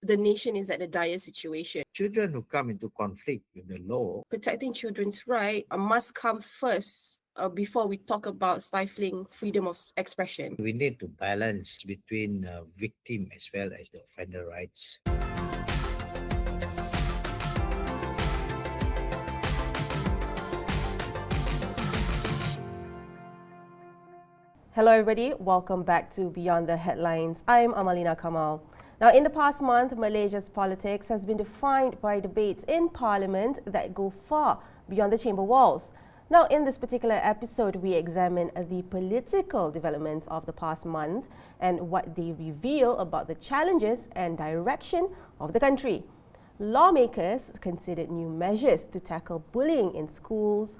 the nation is at a dire situation. Children who come into conflict with the law, Protecting children's rights must come first before we talk about stifling freedom of expression. we need to balance between victim as well as the offender rights. Hello everybody, welcome back to Beyond the Headlines. I'm Amalina Kamal. Now, in the past month, Malaysia's politics has been defined by debates in Parliament that go far beyond the chamber walls. Now, in this particular episode, we examine the political developments of the past month and what they reveal about the challenges and direction of the country. Lawmakers considered new measures to tackle bullying in schools,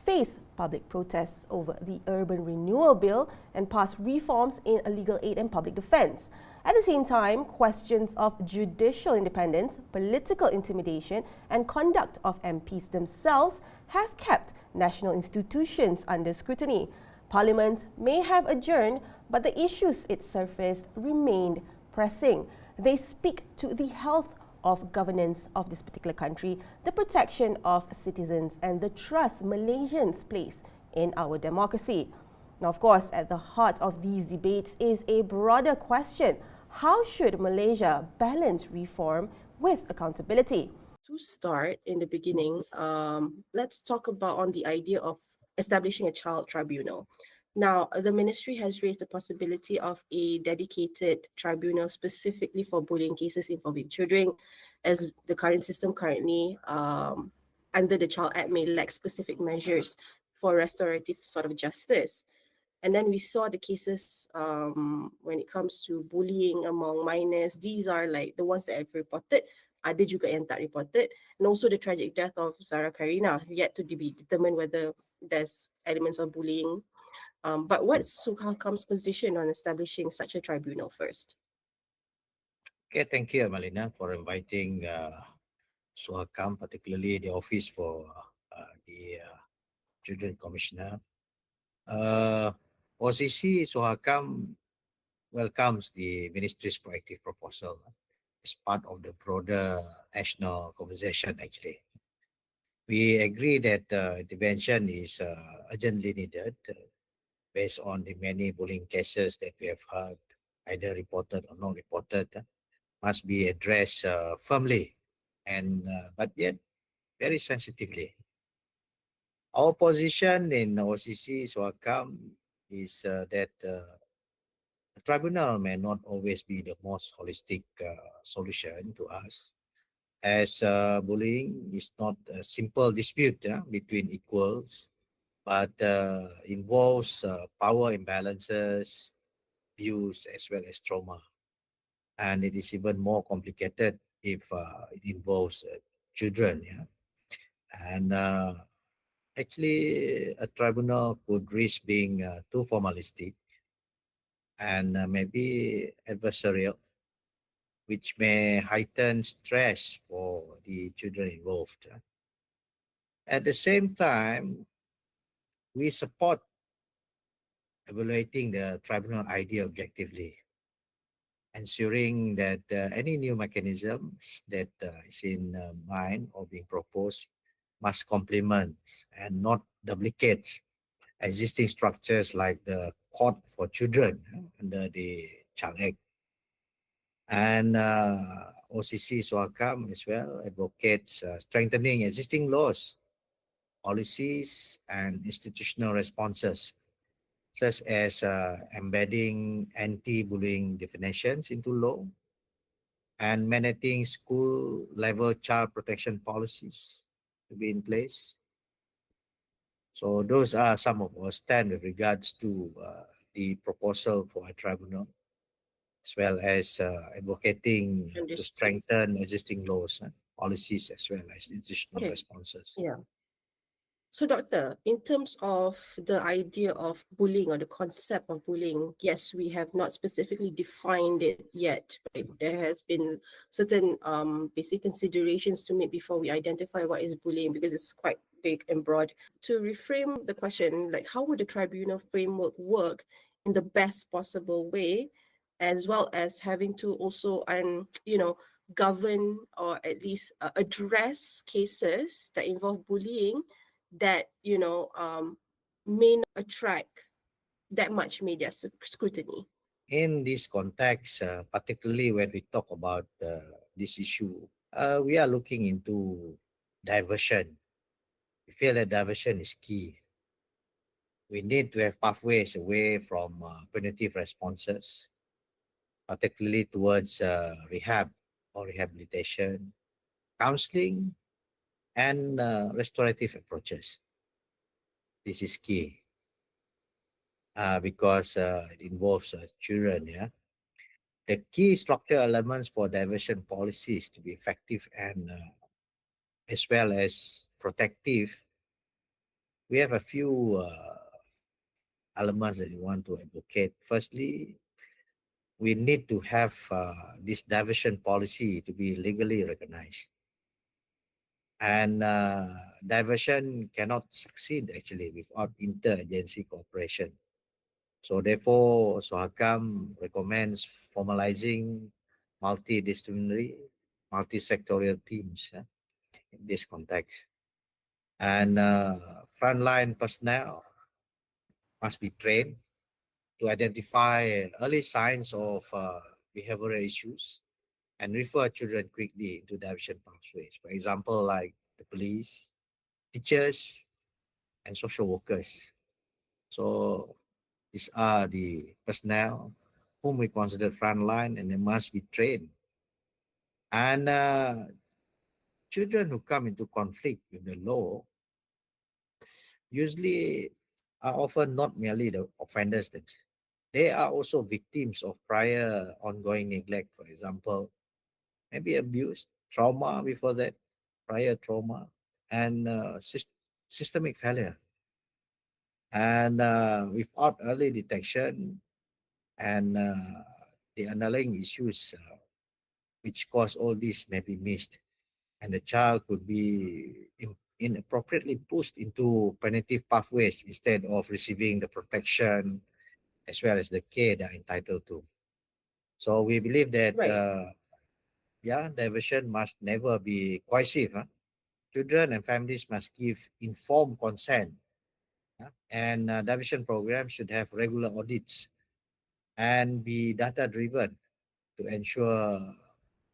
face public protests over the Urban Renewal Bill, and pass reforms in legal aid and public defence. At the same time, questions of judicial independence, political intimidation, and conduct of MPs themselves have kept national institutions under scrutiny. Parliament may have adjourned, but the issues it surfaced remained pressing. They speak to the health of governance of this particular country, the protection of citizens, and the trust Malaysians place in our democracy. Now, of course, at the heart of these debates is a broader question: how should Malaysia balance reform with accountability? To start in the beginning, let's talk about on the idea of establishing a child tribunal. Now, the ministry has raised the possibility of a dedicated tribunal specifically for bullying cases involving children, as the current system currently under the Child Act may lack specific measures for restorative sort of justice. And then we saw the cases when it comes to bullying among minors. These are like the ones that I've reported. Ada juga yang tak reported. And also the tragic death of Zara Karina, yet to be determined whether there's elements of bullying. But what's Suhakam's position on establishing such a tribunal first? Okay, thank you, Malina, for inviting Suhakam, particularly the Office for the Children Commissioner. OCC Suhakam welcomes the ministry's proactive proposal as part of the broader national conversation, actually. We agree that intervention is urgently needed based on the many bullying cases that we have heard, either reported or not reported, must be addressed firmly and but yet very sensitively. Our position in OCC Suhakam is that the tribunal may not always be the most holistic solution to us, as bullying is not a simple dispute between equals, but involves power imbalances, abuse, as well as trauma. And it is even more complicated if it involves children. Yeah? And actually, a tribunal could risk being too formalistic and maybe adversarial, which may heighten stress for the children involved. At the same time, we support evaluating the tribunal idea objectively, ensuring that any new mechanisms that is in mind or being proposed must complement and not duplicate existing structures like the court for children under the Child Act. And OCC Suhakam as well advocates strengthening existing laws, policies, and institutional responses, such as embedding anti-bullying definitions into law and mandating school-level child protection policies to be in place. So those are some of our stand with regards to the proposal for a tribunal, as well as advocating to strengthen existing laws and policies as well as institutional responses. Yeah. So, Doctor, in terms of the idea of bullying or the concept of bullying, yes, we have not specifically defined it yet. Right? There has been certain basic considerations to make before we identify what is bullying, because it's quite big and broad. To reframe the question, like how would the tribunal framework work in the best possible way, as well as having to also govern or at least address cases that involve bullying that may not attract that much media scrutiny? In this context, particularly when we talk about this issue, we are looking into diversion. We feel that diversion is key. We need to have pathways away from punitive responses, particularly towards rehab or rehabilitation, counseling, and restorative approaches. This is key because it involves children. Yeah, the key structure elements for diversion policies to be effective and as well as protective. We have a few elements that we want to advocate. Firstly, we need to have this diversion policy to be legally recognized. And diversion cannot succeed actually without interagency cooperation. So therefore, Suhakam recommends formalizing multidisciplinary, multi-sectorial teams in this context. And frontline personnel must be trained to identify early signs of behavioral issues and refer children quickly into diversion pathways. For example, like the police, teachers, and social workers. So these are the personnel whom we consider frontline and they must be trained. And children who come into conflict with the law usually are often not merely the offenders, that they are also victims of prior ongoing neglect, for example, maybe abuse, trauma before that, prior trauma, and systemic failure. And without early detection and the underlying issues which cause all this may be missed, and the child could be inappropriately pushed into punitive pathways instead of receiving the protection as well as the care they are entitled to. So we believe that Right. diversion must never be coercive. Children and families must give informed consent. And diversion programs should have regular audits and be data driven to ensure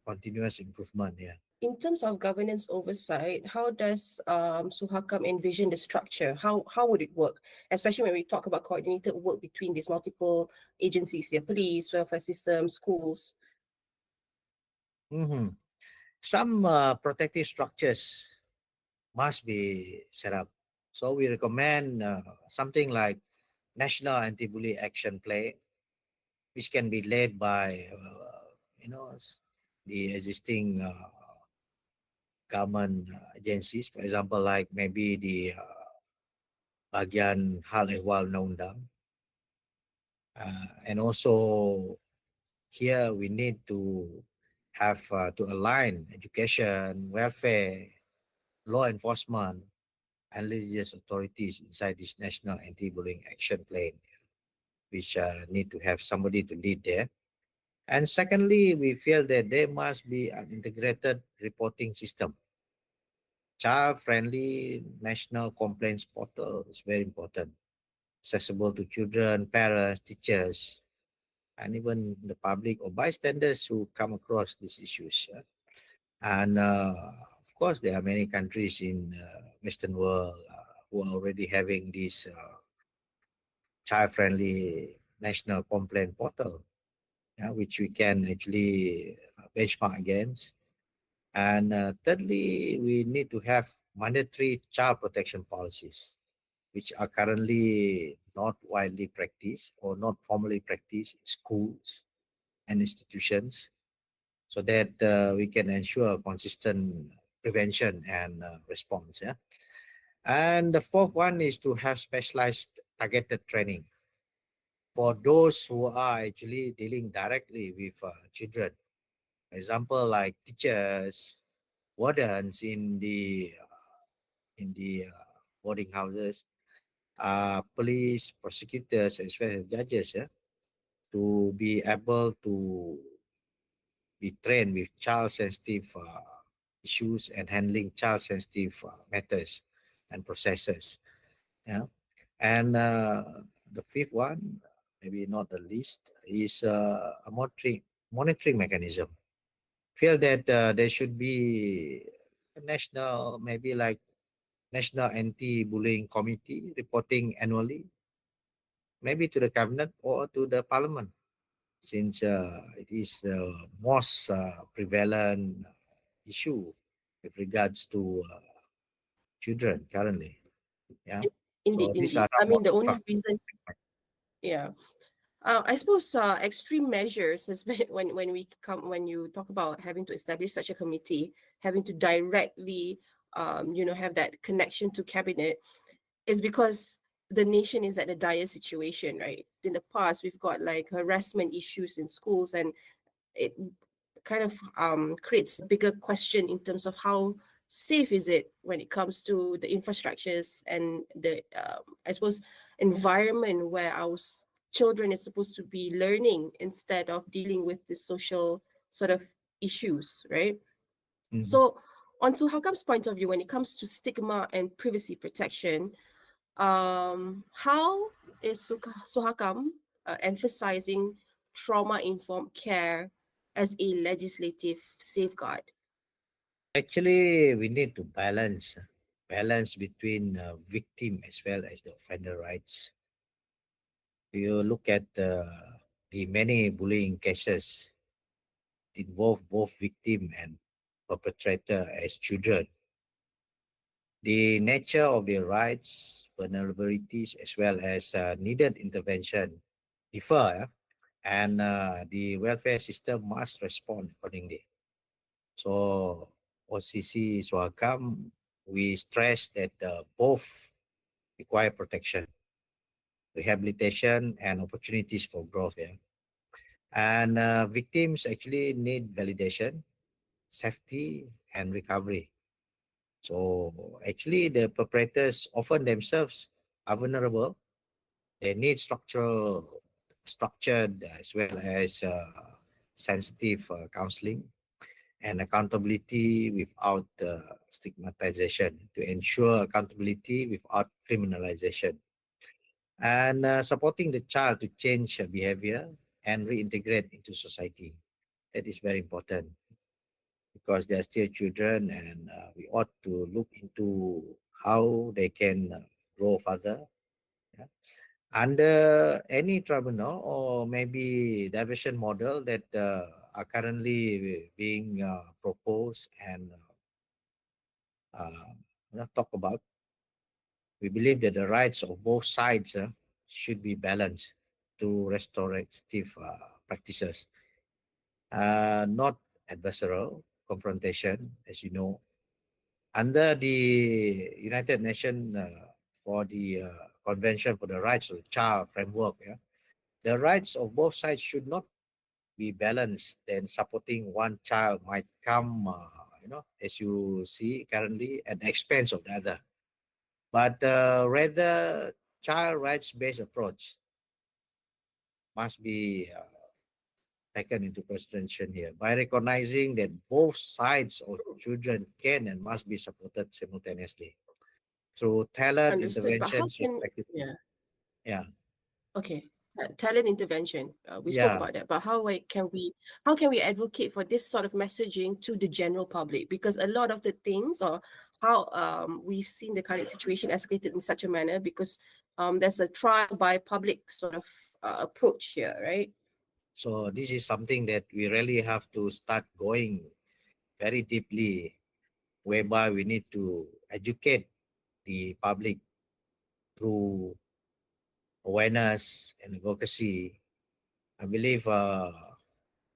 continuous improvement. Yeah. In terms of governance oversight, how does Suhakam envision the structure? How would it work, especially when we talk about coordinated work between these multiple agencies, yeah, police, welfare system, schools? Mm-hmm. Some protective structures must be set up. So we recommend something like National Anti-Bully Action Plan, which can be led by the existing government agencies, for example, like maybe the bagian hal ehwal undang-undang. And also here we need to have to align education, welfare, law enforcement, and religious authorities inside this National Anti-Bullying Action Plan, which need to have somebody to lead there. And secondly, we feel that there must be an integrated reporting system. Child-friendly national complaints portal is very important, accessible to children, parents, teachers, and even the public or bystanders who come across these issues. And of course, there are many countries in Western world who are already having this child-friendly national complaint portal, which we can actually benchmark against. And thirdly, we need to have mandatory child protection policies, which are currently not widely practiced or not formally practiced in schools and institutions, so that we can ensure consistent prevention and response. Yeah. And the fourth one is to have specialized targeted training for those who are actually dealing directly with children. For example, like teachers, wardens in the boarding houses, police, prosecutors, as well as judges, to be able to be trained with child-sensitive issues and handling child-sensitive matters and processes. Yeah, and the fifth one, maybe not the least, is a monitoring mechanism. Feel that there should be a national, maybe like National Anti-Bullying Committee reporting annually, maybe to the cabinet or to the parliament, since it is the most prevalent issue with regards to children currently. Yeah. Indeed, So these are indeed. I some of mean, the the only structures. reason, yeah. I suppose extreme measures has been when you talk about having to establish such a committee, having to directly, have that connection to cabinet, is because the nation is at a dire situation, right? In the past, we've got like harassment issues in schools, and it kind of creates a bigger question in terms of how safe is it when it comes to the infrastructures and the I suppose environment where our children is supposed to be learning instead of dealing with the social sort of issues, right? Mhm. So on Suhakam's point of view, when it comes to stigma and privacy protection, how is Suhakam emphasizing trauma-informed care as a legislative safeguard? Actually, we need to balance between victim as well as the offender rights. You look at the many bullying cases involve both victim and perpetrator as children. The nature of their rights, vulnerabilities, as well as needed intervention differ, and the welfare system must respond accordingly. So, OCC Suhakam, we stress that both require protection, rehabilitation, and opportunities for growth. Yeah? And victims actually need validation, safety, and recovery. So actually, the perpetrators often themselves are vulnerable. They need structured as well as sensitive counseling and accountability without stigmatization to ensure accountability without criminalization and supporting the child to change behavior and reintegrate into society. That is very important because they are still children and we ought to look into how they can grow further. Yeah. Under any tribunal or maybe diversion model that are currently being proposed and uh, talk about, we believe that the rights of both sides should be balanced to restorative practices, not adversarial confrontation, as you know. Under the United Nations for the Convention for the Rights of the Child framework, yeah, the rights of both sides should not be balanced. Then supporting one child might come, as you see currently, at the expense of the other. But rather, child rights-based approach must be taken into consideration here by recognizing that both sides of children can and must be supported simultaneously through talent Understood. But how interventions can, respectively. yeah, Yeah, okay, talent intervention. We spoke yeah. about that, but how can we advocate for this sort of messaging to the general public? Because a lot of the things, or how we've seen the current situation escalated in such a manner because there's a trial by public sort of approach here, right? So this is something that we really have to start going very deeply, whereby we need to educate the public through awareness and advocacy. I believe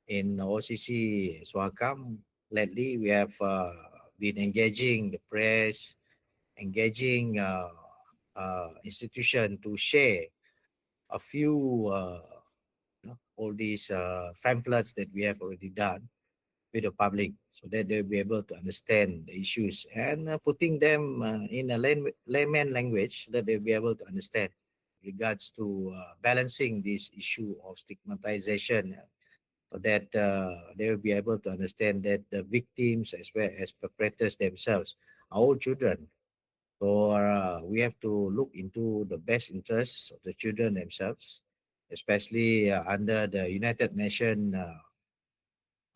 in OCC Suhakam, lately we have been engaging the press, engaging institution to share a few all these pamphlets that we have already done with the public so that they'll be able to understand the issues and putting them in a layman language that they'll be able to understand regards to balancing this issue of stigmatization so that they will be able to understand that the victims as well as perpetrators themselves are all children. So we have to look into the best interests of the children themselves, especially under the United Nations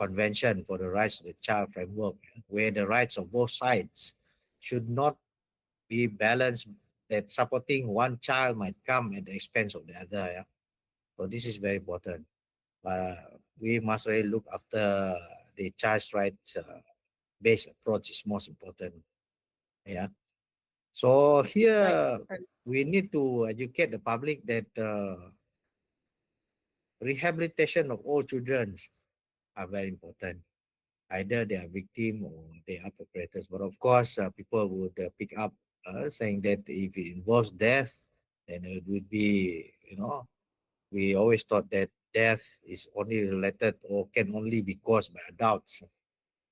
Convention for the Rights of the Child framework, where the rights of both sides should not be balanced, that supporting one child might come at the expense of the other. Yeah? So this is very important. We must really look after the child's rights based approach is most important. Yeah. So Right. here we need to educate the public that rehabilitation of all children are very important. Either they are victim or they are perpetrators. But of course, people would pick up saying that if it involves death, then it would be, we always thought that death is only related or can only be caused by adults.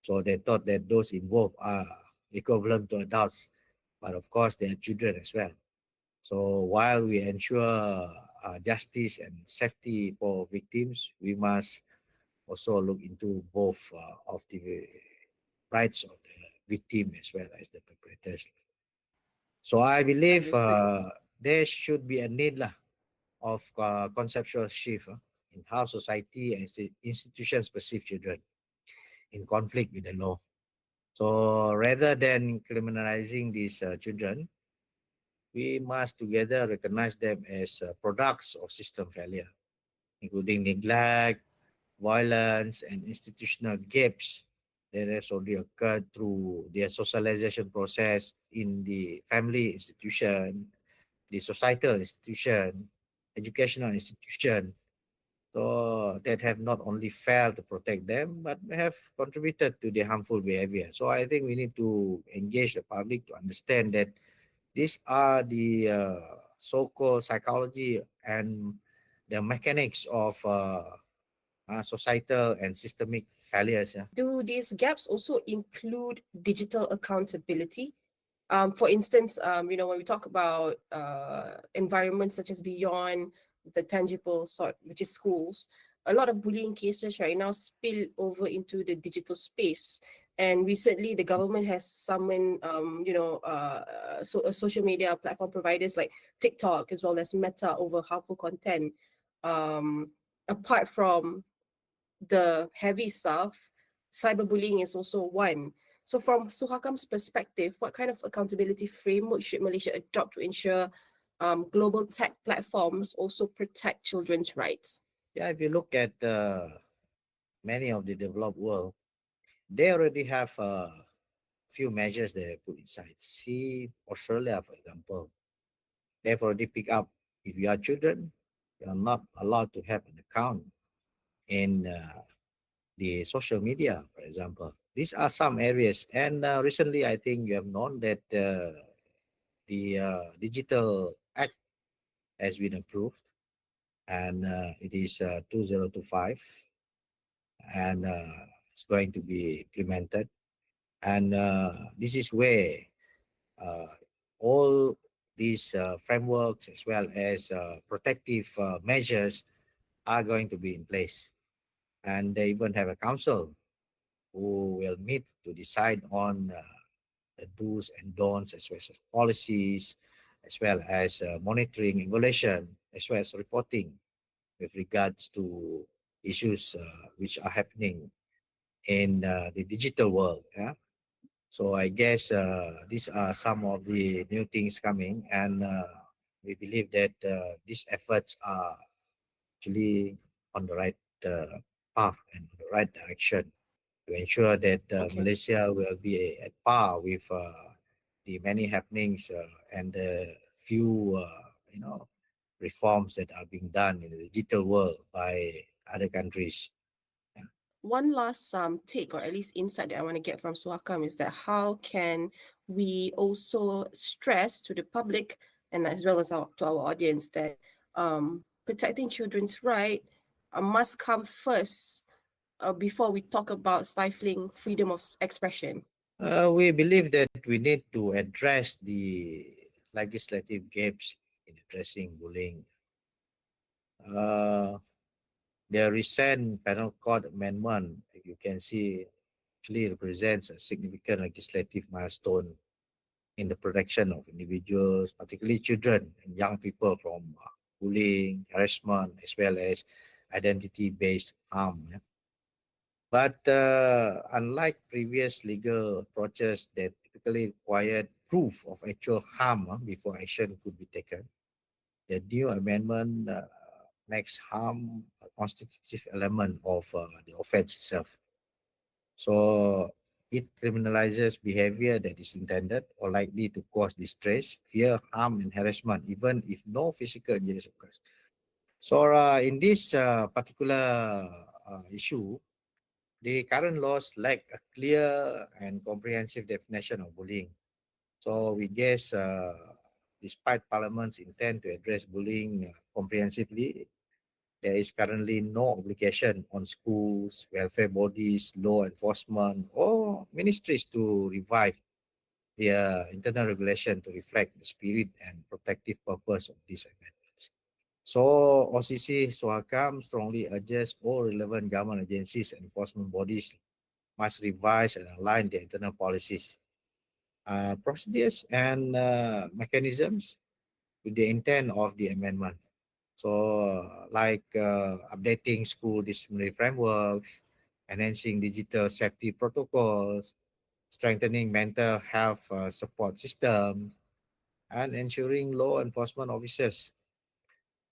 So they thought that those involved are equivalent to adults. But of course, they are children as well. So while we ensure justice and safety for victims, we must also look into both of the rights of the victim as well as the perpetrators. So I believe Understood. there should be a need of conceptual shift in how society and institutions perceive children in conflict with the law. So rather than criminalizing these children, we must together recognize them as products of system failure, including neglect, violence, and institutional gaps that has already occurred through their socialization process in the family institution, the societal institution, educational institution, so that have not only failed to protect them, but have contributed to the harmful behavior. So I think we need to engage the public to understand that these are the so-called psychology and the mechanics of societal and systemic failures. Yeah. Do these gaps also include digital accountability? For instance, when we talk about environments such as beyond the tangible sort, which is schools, a lot of bullying cases right now spill over into the digital space. And recently, the government has summoned, social media platform providers like TikTok as well as Meta over harmful content. Um, Apart from the heavy stuff, cyberbullying is also one. So, from Suhakam's perspective, what kind of accountability framework should Malaysia adopt to ensure global tech platforms also protect children's rights? Yeah, if you look at many of the developed world, they already have a few measures they put inside. See Australia, for example, they've already picked up if you are children, you are not allowed to have an account in the social media, for example. These are some areas. And recently, I think you have known that the Digital Act has been approved, and it is 2025, and it's going to be implemented. And this is where uh, all these frameworks as well as protective measures are going to be in place. And they even have a council who will meet to decide on the do's and don'ts as well as policies, as well as monitoring, evaluation, as well as reporting with regards to issues which are happening in the digital world. Yeah? So I guess these are some of the new things coming, and we believe that these efforts are actually on the right path and the right direction to ensure that Okay. Malaysia will be at par with the many happenings and the few reforms that are being done in the digital world by other countries. Yeah. One last take, or at least insight that I want to get from Suhakam, is that how can we also stress to the public and as well as to our audience that protecting children's right must come first before we talk about stifling freedom of expression. We believe that we need to address the legislative gaps in addressing bullying. Uh, The recent Penal Code Amendment, you can see, actually represents a significant legislative milestone in the protection of individuals, particularly children and young people from bullying, harassment, as well as identity-based harm. Yeah. But unlike previous legal approaches that typically required proof of actual harm before action could be taken, the new amendment makes harm a constitutive element of the offense itself. So it criminalizes behavior that is intended or likely to cause distress, fear, harm, and harassment, even if no physical injury occurs. So in this particular issue, the current laws lack a clear and comprehensive definition of bullying. So we guess, despite Parliament's intent to address bullying comprehensively, there is currently no obligation on schools, welfare bodies, law enforcement, or ministries to revise their internal regulation to reflect the spirit and protective purpose of these amendments. So OCC Suhakam strongly urges all relevant government agencies and enforcement bodies must revise and align their internal policies, procedures, and mechanisms with the intent of the amendment. So, like updating school disciplinary frameworks, enhancing digital safety protocols, strengthening mental health support systems, and ensuring law enforcement officers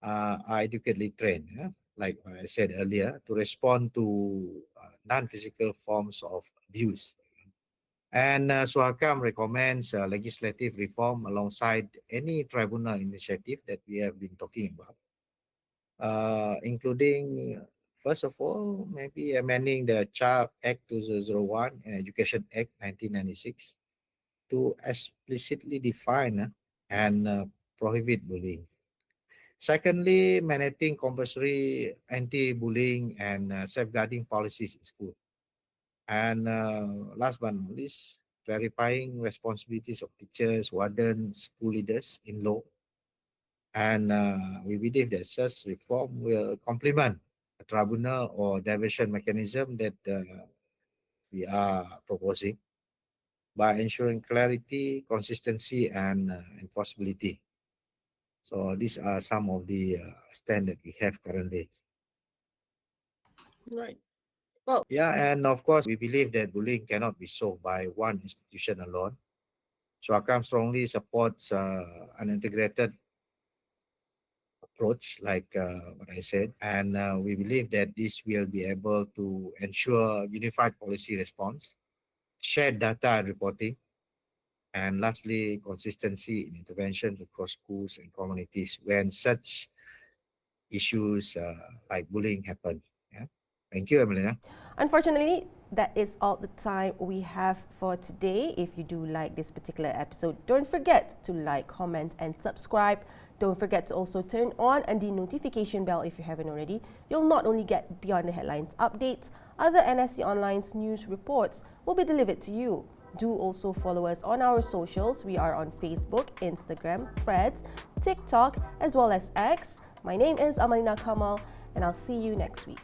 are adequately trained, like I said earlier, to respond to non-physical forms of abuse. And Suhakam recommends legislative reform alongside any tribunal initiative that we have been talking about, including, first of all, maybe amending the Child Act 2001 and Education Act 1996 to explicitly define and prohibit bullying. Secondly, mandating compulsory anti-bullying and safeguarding policies in school. And last but not least, clarifying responsibilities of teachers, wardens, school leaders in law. And we believe that such reform will complement a tribunal or diversion mechanism that we are proposing by ensuring clarity, consistency, and enforceability. So these are some of the stand that we have currently. Right. Yeah, and of course, we believe that bullying cannot be solved by one institution alone. Suhakam strongly supports an integrated approach, like what I said, and we believe that this will be able to ensure unified policy response, shared data and reporting, and lastly, consistency in interventions across schools and communities when such issues like bullying happen. Yeah. Thank you, Emelina. Unfortunately, that is all the time we have for today. If you do like this particular episode, don't forget to like, comment, and subscribe. Don't forget to also turn on the notification bell if you haven't already. You'll not only get Beyond the Headlines updates, other NSC Online's news reports will be delivered to you. Do also follow us on our socials. We are on Facebook, Instagram, Threads, TikTok, as well as X. My name is Amalina Kamal, and I'll see you next week.